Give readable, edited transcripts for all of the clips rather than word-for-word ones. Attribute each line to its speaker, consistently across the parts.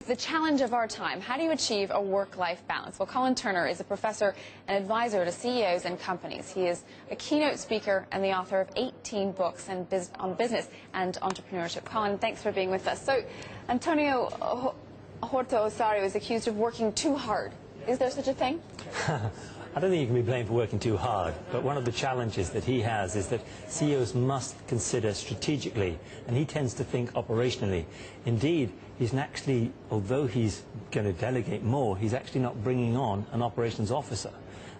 Speaker 1: The challenge of our time. How do you achieve a work-life balance? Well, Colin Turner is a professor and advisor to CEOs and companies. He is a keynote speaker and the author of 18 books on business and entrepreneurship. Colin, thanks for being with us. So, Antonio Horta-Osorio is accused of working too hard. Is there such a thing?
Speaker 2: I don't think you can be blamed for working too hard, but one of the challenges that he has is that CEOs must consider strategically, and he tends to think operationally. Indeed, he's actually, although he's going to delegate more, he's actually not bringing on an operations officer.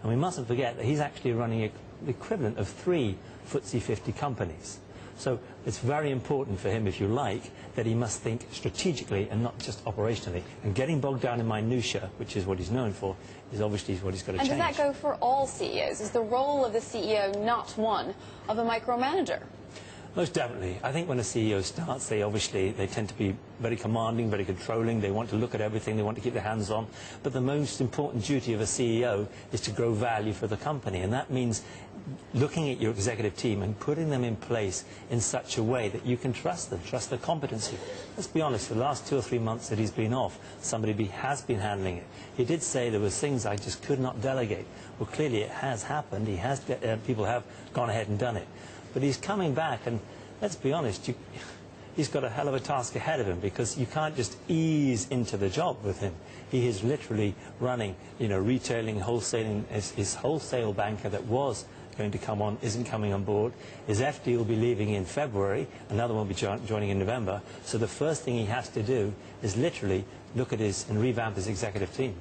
Speaker 2: And we mustn't forget that he's actually running the equivalent of 3 FTSE 50 companies. So it's very important for him, if you like, that he must think strategically and not just operationally. And getting bogged down in minutiae, which is what he's known for, is obviously what he's got to change.
Speaker 1: And does that go for all CEOs? Is the role of the CEO not one of a micromanager?
Speaker 2: Most definitely. I think when a CEO starts, they tend to be very commanding, very controlling. They want to look at everything. They want to keep their hands on. But the most important duty of a CEO is to grow value for the company. And that means looking at your executive team and putting them in place in such a way that you can trust them, trust their competency. Let's be honest, for the last 2 or 3 months that he's been off, somebody has been handling it. He did say there were things I just could not delegate. Well, clearly it has happened. People have gone ahead and done it. But he's coming back, and let's be honest, he's got a hell of a task ahead of him, because you can't just ease into the job with him. He is literally running, retailing, wholesaling. His wholesale banker that was going to come on isn't coming on board. His FD will be leaving in February. Another one will be joining in November. So the first thing he has to do is literally look at and revamp his executive team.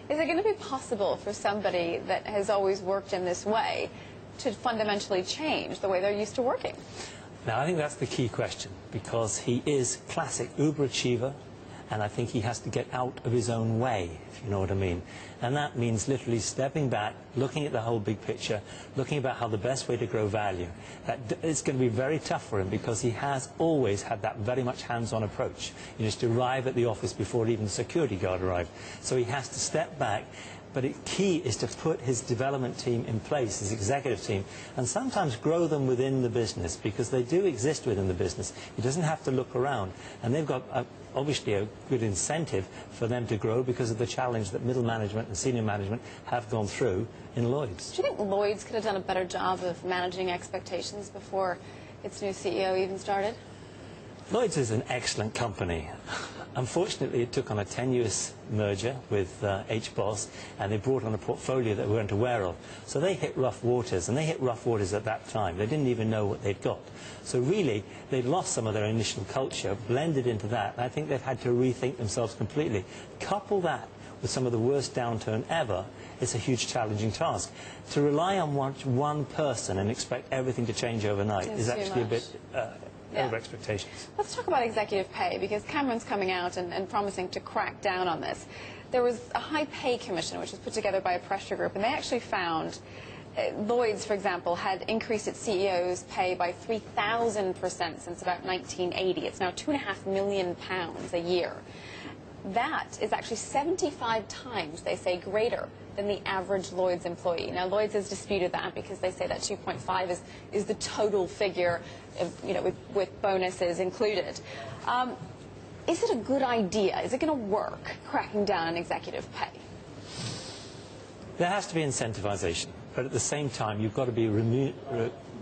Speaker 1: Is it going to be possible for somebody that has always worked in this way to fundamentally change the way they're used to working?
Speaker 2: Now, I think that's the key question, because he is classic uber achiever, and I think he has to get out of his own way, if you know what I mean. And that means literally stepping back, looking at the whole big picture, looking about how the best way to grow value. It's going to be very tough for him, because he has always had that very much hands-on approach. You just arrive at the office before even the security guard arrived. So he has to step back. But the key is to put his development team in place, his executive team, and sometimes grow them within the business, because they do exist within the business. He doesn't have to look around. And they've got, obviously, a good incentive for them to grow because of the challenge that middle management and senior management have gone through in Lloyds.
Speaker 1: Do you think Lloyds could have done a better job of managing expectations before its new CEO even started?
Speaker 2: Lloyds is an excellent company. Unfortunately, it took on a tenuous merger with HBOS, and they brought on a portfolio that we weren't aware of. So they hit rough waters, and they hit rough waters at that time. They didn't even know what they'd got. So really, they'd lost some of their initial culture, blended into that, and I think they've had to rethink themselves completely. Couple that with some of the worst downturn ever, it's a huge challenging task. To rely on one person and expect everything to change overnight is actually a bit over expectations.
Speaker 1: Let's talk about executive pay, because Cameron's coming out and promising to crack down on this. There was a high pay commission which was put together by a pressure group, and they actually found Lloyds, for example, had increased its CEO's pay by 3,000% since about 1980. It's now £2.5 million a year. That is actually 75 times, they say, greater than the average Lloyds employee. Now, Lloyds has disputed that, because they say that 2.5 is the total figure, with bonuses included. Is it a good idea? Is it going to work, cracking down on executive pay?
Speaker 2: There has to be incentivization, but at the same time, you've got to be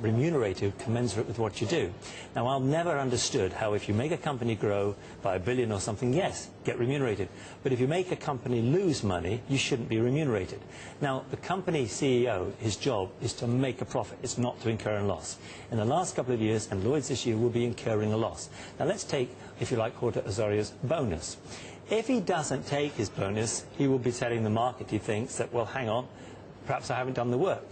Speaker 2: remunerated commensurate with what you do. Now, I've never understood how if you make a company grow by $1 billion or something, yes, get remunerated. But if you make a company lose money, you shouldn't be remunerated. Now, the company CEO, his job is to make a profit. It's not to incur a loss. In the last couple of years, and Lloyds this year will be incurring a loss. Now, let's take, if you like, Horta-Osorio's bonus. If he doesn't take his bonus, he will be telling the market, he thinks, that, well, hang on, perhaps I haven't done the work.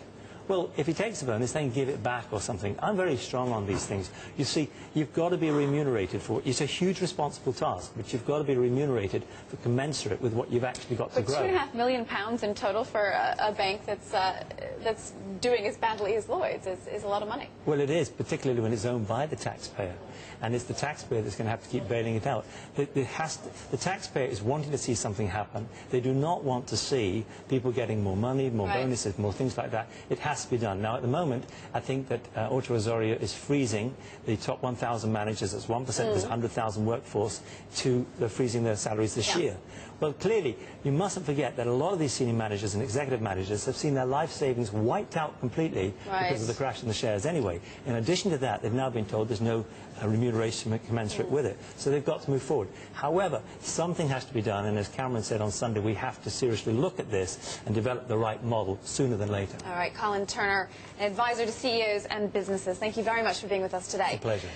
Speaker 2: Well, if he takes a bonus, then give it back or something. I'm very strong on these things. You see, you've got to be remunerated for it. It's a huge responsible task, but you've got to be remunerated for commensurate with what you've actually got to grow.
Speaker 1: But £2.5 million in total for a bank that's doing as badly as Lloyds is a lot of money.
Speaker 2: Well, it is, particularly when it's owned by the taxpayer. And it's the taxpayer that's going to have to keep bailing it out. The taxpayer is wanting to see something happen. They do not want to see people getting more money, more bonuses, more things like that. It has has to be done. Now, at the moment, I think that Horta-Osorio is freezing the top 1,000 managers, that's 1% of his 100,000 workforce, to freezing their salaries this year. Well, clearly, you mustn't forget that a lot of these senior managers and executive managers have seen their life savings wiped out completely because of the crash in the shares anyway. In addition to that, they've now been told there's no remuneration commensurate with it. So they've got to move forward. However, something has to be done, and as Cameron said on Sunday, we have to seriously look at this and develop the right model sooner than later.
Speaker 1: All right, Colin Turner, an advisor to CEOs and businesses. Thank you very much for being with us today.
Speaker 2: It's a pleasure.